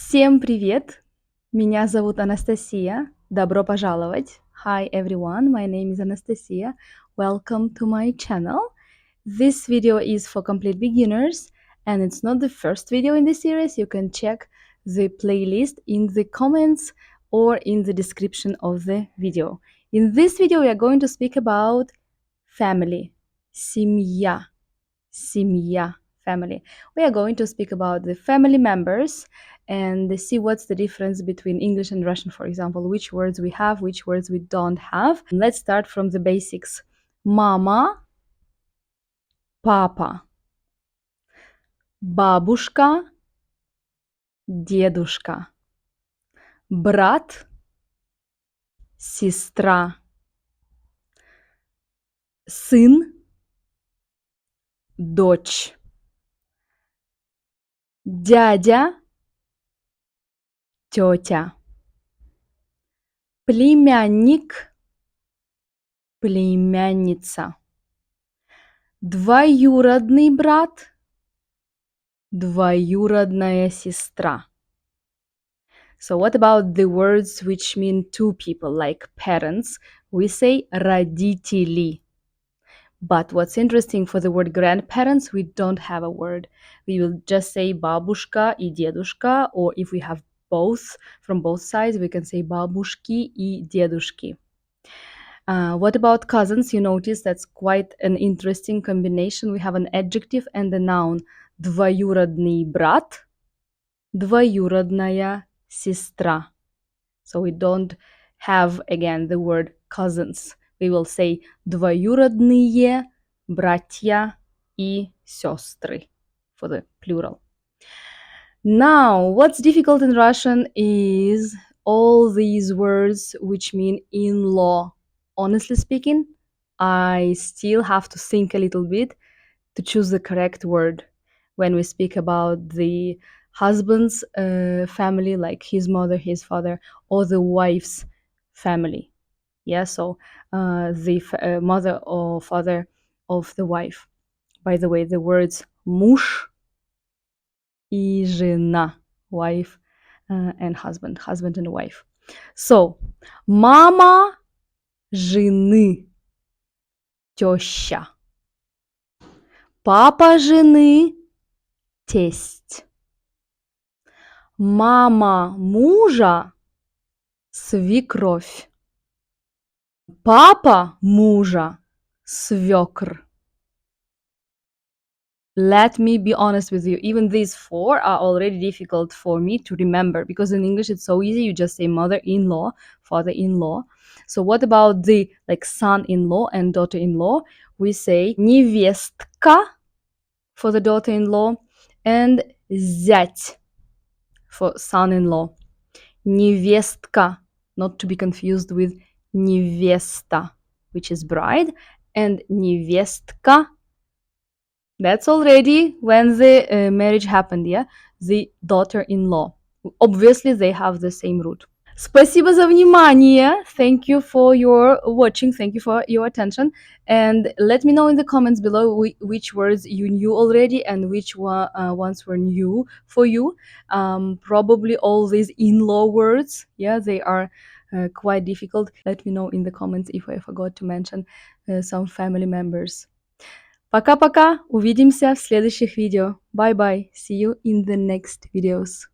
Всем привет! Меня зовут Анастасия. Добро пожаловать! Hi everyone, my name is Anastasia. Welcome to my channel. This video is for complete beginners and it's not the first video in the series. You can check the playlist in the comments or in the description of the video. In this video, we are going to speak about family. Семья. Семья. Family. We are going to speak about the family members and see what's the difference between English and Russian, for example, which words we have, which words we don't have. Let's start from the basics. Mama, Papa, Бабушка, дедушка, брат, сестра, сын, дочь, дядя, тетя, племянник, племянница, двоюродный брат, двоюродная сестра. So what about the words which mean two people, like parents? We say родители. But what's interesting, for the word grandparents, we don't have a word. We will just say бабушка и дедушка, or if we have both, from both sides, we can say бабушки и дедушки. What about cousins? You notice that's quite an interesting combination. We have an adjective and a noun. Двоюродный брат, двоюродная сестра. So we don't have, again, the word cousins. We will say двоюродные братья и сестры for the plural. Now, what's difficult in Russian is all these words which mean in-law. Honestly speaking, I still have to think a little bit to choose the correct word when we speak about the husband's family, like his mother, his father, or the wife's family. Yeah, so the mother or father of the wife. By the way, the words муж и жена, wife and husband and wife. So, мама жены, тёща. Папа жены, тесть. Мама мужа, свекровь. Папа мужа, свекор. Let me be honest with you, even these four are already difficult for me to remember, because in English it's so easy. You just say mother-in-law, father-in-law. So what about the son-in-law and daughter-in-law? We say невестка for the daughter-in-law and зять for son-in-law. Невестка, not to be confused with невеста, which is bride, and невестка, that's already when the marriage happened, yeah? The daughter-in-law. Obviously, they have the same root. Спасибо за внимание. Thank you for your watching. Thank you for your attention. And let me know in the comments below which words you knew already and which ones were new for you. Probably all these in-law words, yeah, they are quite difficult. Let me know in the comments if I forgot to mention some family members. Пока-пока. Увидимся в следующих видео. Bye-bye. See you in the next videos.